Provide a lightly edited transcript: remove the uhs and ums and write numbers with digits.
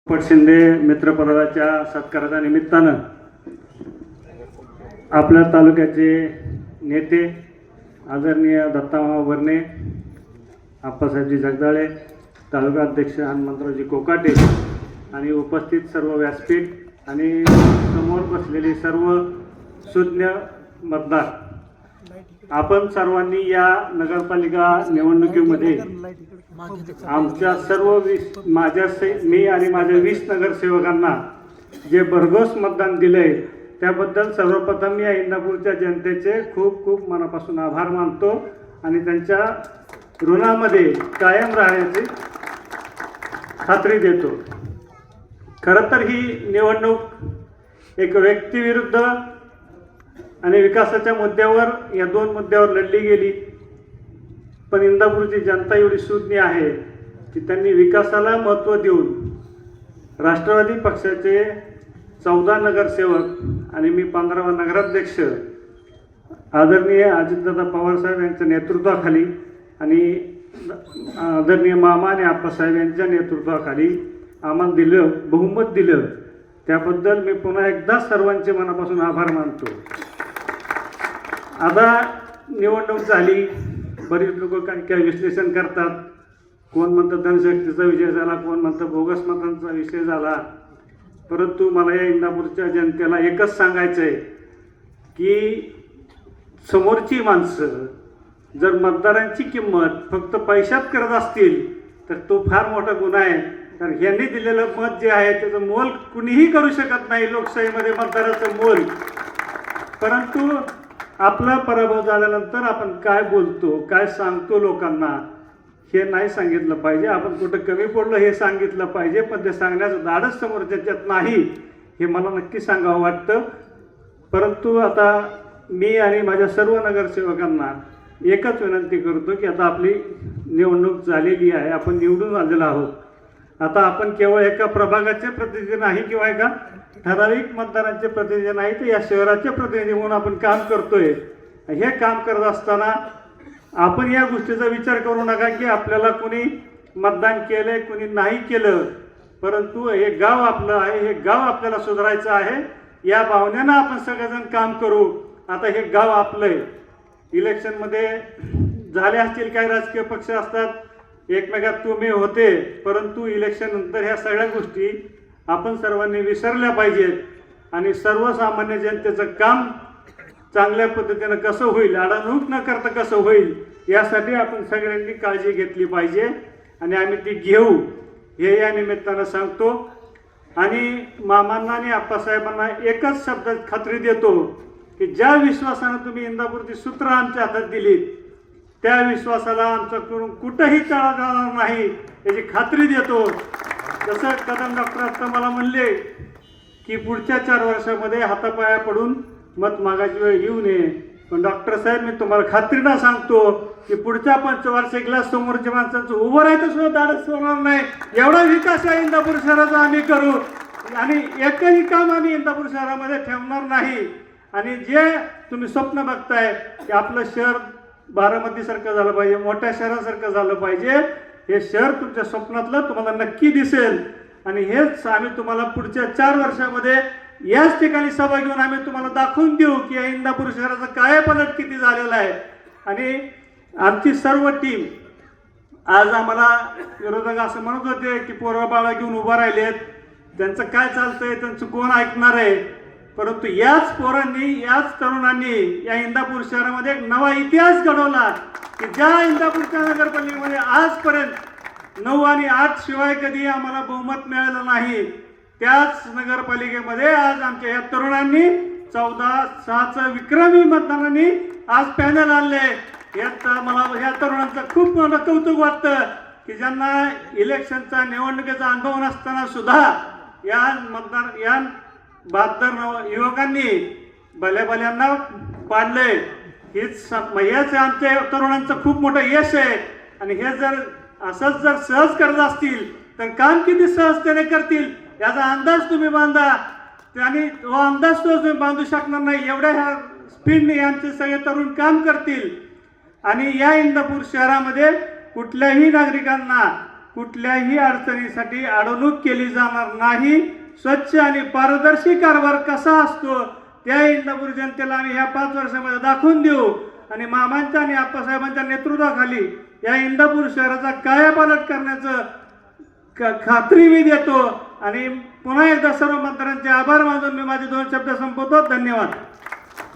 शिंदे मित्रपरिवाराच्या सत्काराच्या निमित्तानं आपल्या तालुक्याचे नेते आदरणीय दत्तामामा वर्णे, आप्पासाहेबजी जगदाळे, तालुका अध्यक्ष हनुमंतरावजी कोकाटे आणि उपस्थित सर्व व्यासपीठ आणि समोर बसलेले सर्व सुज्ञ मतदार, आपण सर्वांनी या नगरपालिका निवडणुकीमध्ये आमच्या सर्व मी आणि माझ्या 20 नगरसेवकांना जे भरघोस मतदान दिले त्याबद्दल सर्वप्रथम मी या इंदापूरच्या जनतेचे खूप खूप मनापासून आभार मानतो आणि त्यांच्या ऋणामध्ये कायम राहण्याची खात्री देतो। खरं तर ही निवडणूक एक व्यक्तीविरुद्ध आणि विकासाच्या मुद्द्यावर, या दोन मुद्द्यावर लढली गेली, पण इंदापूरची जनता एवढी सुज्ञ आहे की त्यांनी विकासाला महत्त्व देऊन राष्ट्रवादी पक्षाचे 14 नगरसेवक आणि मी 15वा नगराध्यक्ष आदरणीय अजितदादा पवारसाहेब यांच्या नेतृत्वाखाली आणि आदरणीय मामा आणि आप्पासाहेब यांच्या नेतृत्वाखाली आम्हाला दिलं, बहुमत दिलं, त्याबद्दल मी पुन्हा एकदा सर्वांचे मनापासून आभार मानतो। आता निवडणूक झाली, बरीच लोक काय विश्लेषण करतात, कोण म्हणतं धनशक्तीचा विजय झाला, कोण म्हणतं बोगस मतांचा विषय झाला, परंतु मला या इंदापूरच्या जनतेला एकच सांगायचं आहे की समोरची माणसं जर मतदारांची किंमत फक्त पैशात करत असतील तर तो फार मोठा गुन्हा आहे। कारण यांनी दिलेलं मत जे आहे त्याचं मोल कुणीही करू शकत नाही लोकशाहीमध्ये मतदाराचं मोल। परंतु आपला पराभव झाल्यानंतर आपण काय बोलतो, काय सांगतो लोकांना हे नाही सांगितलं पाहिजे। आपण कुठं कमी पडलो हे सांगितलं पाहिजे, पण ते सांगण्याचं धाडस समोरच्याच्यात नाही हे मला नक्की सांगावं वाटतं। परंतु आता मी आणि माझ्या सर्व नगरसेवकांना एकच विनंती करतो की आता आपली निवडणूक झालेली आहे, आपण निवडून आलेलो आहोत। आता आपण केवळ एका प्रभागाचे प्रतिनिधी नाही किंवा एका ठराविक मतदारांचे प्रतिनिधी नाही, तर या शहराचे प्रतिनिधी म्हणून आपण काम करतोय। हे काम करत असताना आपण या गोष्टीचा विचार करू नका की आपल्याला कोणी मतदान केलंय कोणी नाही केलं, परंतु हे गाव आपलं आहे, हे गाव आपल्याला सुधारायचं आहे, या भावनेनं आपण सगळेजण काम करू। आता हे गाव आपलं आहे। इलेक्शनमध्ये झाले असतील काही राजकीय पक्ष असतात, एकमेकात तुम्ही होते, परंतु इलेक्शन नंतर ह्या सगळ्या गोष्टी आपण सर्वांनी विसरल्या पाहिजेत आणि सर्वसामान्य जनतेचं काम चांगल्या पद्धतीनं कसं होईल, अडवणूक न करता कसं होईल, यासाठी आपण सगळ्यांनी काळजी घेतली पाहिजे आणि आम्ही ती घेऊ हे या निमित्तानं सांगतो। आणि मामांना आणि आप्पासाहेबांना एकच शब्दात खात्री देतो की ज्या विश्वासानं तुम्ही इंदापूरची सूत्र आमच्या हातात दिलीत त्या विश्वासाला आमच्याकडून कुठंही टाळा जाणार नाही याची खात्री देतो। जसं कदम डॉक्टर आता मला म्हणले की पुढच्या 4 वर्षामध्ये हातापाया पडून मत मागायची वेळ येऊ नये, पण डॉक्टर साहेब मी तुम्हाला खात्रीनं सांगतो की पुढच्या 5 समोरच्या माणसाचं उभं राहायचं सुद्धा धाडस होणार नाही। एवढा विकास या इंदापूर शहराचा आम्ही करू आणि एकही काम आम्ही इंदापूर शहरामध्ये ठेवणार नाही। आणि जे तुम्ही स्वप्न बघताय की आपलं शहर बारामतीसारखं झालं पाहिजे, मोठ्या शहरासारखं झालं पाहिजे, हे शहर तुमच्या स्वप्नातलं तुम्हाला नक्की दिसेल आणि हेच आम्ही तुम्हाला पुढच्या 4 वर्षामध्ये याच ठिकाणी सभा घेऊन आम्ही तुम्हाला दाखवून देऊ की या इंदापूर शहराचा कायापालट किती झालेला आहे। आणि आमची सर्व टीम, आज आम्हाला विरोधक असं म्हणत होते की पोरं बाळा घेऊन उभा राहिलेत, त्यांचं काय चालतंय, त्यांचं कोण ऐकणार आहे, परंतु याच पोरांनी, याच तरुणांनी या इंदापूर शहरामध्ये एक नवा इतिहास घडवला की ज्या इंदापूरच्या नगरपालिकेमध्ये आजपर्यंत 9 आणि 8 शिवाय कधी आम्हाला बहुमत मिळालं नाही, त्याच नगरपालिकेमध्ये आज आमच्या या तरुणांनी 14-6चं विक्रमी मतदानाने आज पॅनल आणले। यात मला या तरुणांचं खूप मोठं कौतुक वाटतं की ज्यांना इलेक्शनचा निवडणुकीचा अनुभव नसताना सुद्धा या 72 युवकांनी भल्याभल्यांना पाडले। हेच आमच्या तरुणांचं खूप मोठं यश आहे आणि हे जर असंच जर सहज करत असतील तर काम किती सहजतेने करतील याचा अंदाज तुम्ही बांधा। आणि तो अंदाज तो तुम्ही बांधू शकणार नाही, एवढ्या ह्या स्पीडने आमचे सगळे तरुण काम करतील। आणि या इंदापूर शहरामध्ये कुठल्याही नागरिकांना कुठल्याही अडचणीसाठी अडवणूक केली जाणार नाही. स्वच्छ आणि पारदर्शी कारभार कसा असतो त्या इंदापूर जनतेला आम्ही ह्या 5 वर्षामध्ये दाखवून देऊ आणि मामांच्या आणि आप्पासाहेबांच्या नेतृत्वाखाली या इंदापूर शहराचा कायापालट करण्याचं खात्री मी देतो. आणि पुन्हा एकदा सर्व मतदारांचे आभार मानून मी माझे 2 शब्द संपवतो. धन्यवाद.